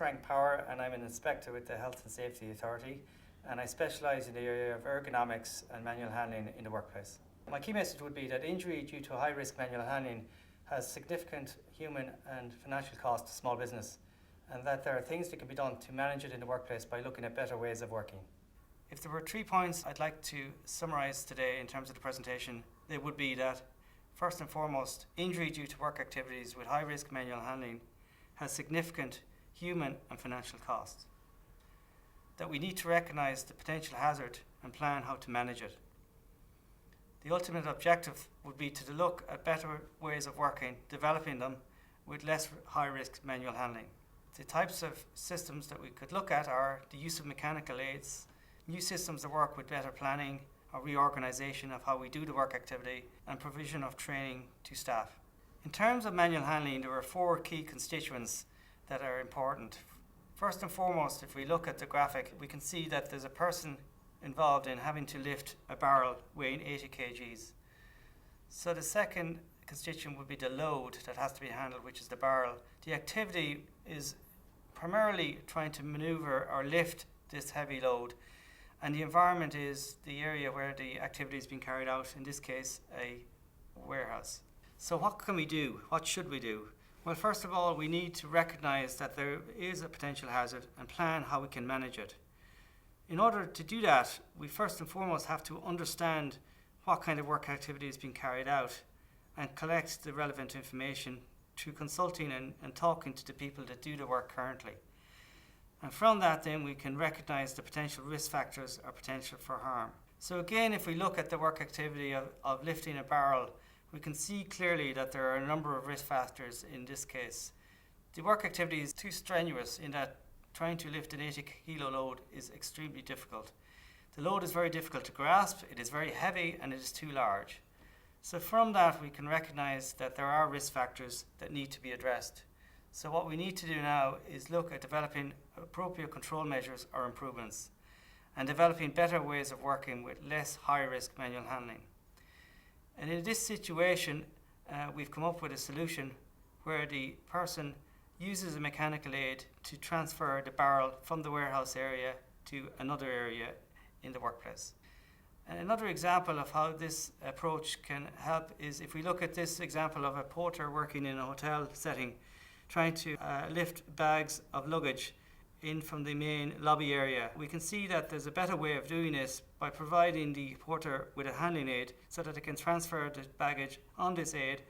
Frank Power and I'm an inspector with the Health and Safety Authority, and I specialise in the area of ergonomics and manual handling in the workplace. My key message would be that injury due to high-risk manual handling has significant human and financial cost to small business, and that there are things that can be done to manage it in the workplace by looking at better ways of working. If there were 3 points I'd like to summarise today in terms of the presentation, they would be that, first and foremost, injury due to work activities with high-risk manual handling has significant human and financial costs. That we need to recognise the potential hazard and plan how to manage it. The ultimate objective would be to look at better ways of working, developing them with less high-risk manual handling. The types of systems that we could look at are the use of mechanical aids, new systems that work with better planning or reorganisation of how we do the work activity, and provision of training to staff. In terms of manual handling, there are 4 key constituents that are important. First and foremost, if we look at the graphic, we can see that there's a person involved in having to lift a barrel weighing 80 kgs. So the second constituent would be the load that has to be handled, which is the barrel. The activity is primarily trying to maneuver or lift this heavy load, and the environment is the area where the activity is being carried out, in this case a warehouse. So what can we do? What should we do? Well, first of all, we need to recognise that there is a potential hazard and plan how we can manage it. In order to do that, we first and foremost have to understand what kind of work activity is being carried out and collect the relevant information through consulting and talking to the people that do the work currently. And from that then we can recognise the potential risk factors or potential for harm. So again, if we look at the work activity of lifting a barrel, we can see clearly that there are a number of risk factors in this case. The work activity is too strenuous in that trying to lift an 80 kilo load is extremely difficult. The load is very difficult to grasp, it is very heavy, and it is too large. So from that we can recognise that there are risk factors that need to be addressed. So what we need to do now is look at developing appropriate control measures or improvements and developing better ways of working with less high-risk manual handling. And in this situation, we've come up with a solution where the person uses a mechanical aid to transfer the barrel from the warehouse area to another area in the workplace. And another example of how this approach can help is if we look at this example of a porter working in a hotel setting, trying to lift bags of luggage in from the main lobby area. We can see that there's a better way of doing this by providing the porter with a handling aid so that they can transfer the baggage on this aid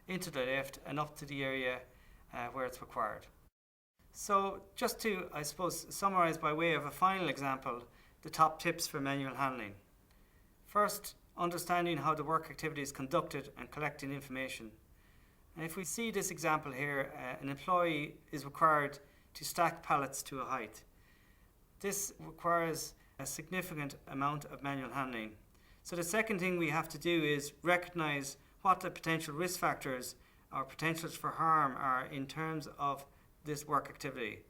into the lift and up to the area where it's required. So just to, I suppose, summarise by way of a final example, the top tips for manual handling. First, understanding how the work activity is conducted and collecting information. And if we see this example here, an employee is required to stack pallets to a height. This requires a significant amount of manual handling. So the second thing we have to do is recognise what the potential risk factors or potentials for harm are in terms of this work activity.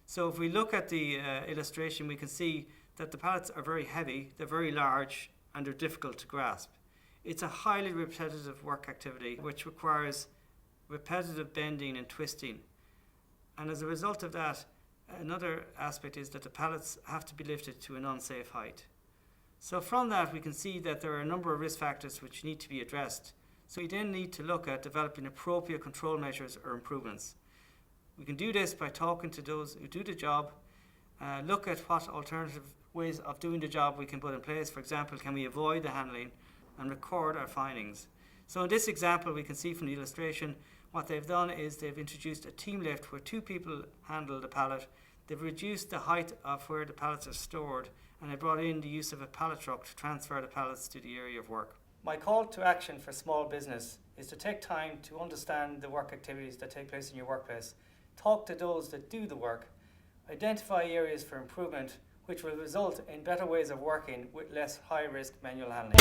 So if we look at the illustration, we can see that the pallets are very heavy, they're very large, and they're difficult to grasp. It's a highly repetitive work activity which requires repetitive bending and twisting. And as a result of that, another aspect is that the pallets have to be lifted to an unsafe height. So from that we can see that there are a number of risk factors which need to be addressed. So we then need to look at developing appropriate control measures or improvements. We can do this by talking to those who do the job, look at what alternative ways of doing the job we can put in place. For example, can we avoid the handling, and record our findings. So in this example we can see from the illustration what they've done is they've introduced a team lift where 2 people handle the pallet. They've reduced the height of where the pallets are stored, and they brought in the use of a pallet truck to transfer the pallets to the area of work. My call to action for small business is to take time to understand the work activities that take place in your workplace. Talk to those that do the work. Identify areas for improvement which will result in better ways of working with less high-risk manual handling.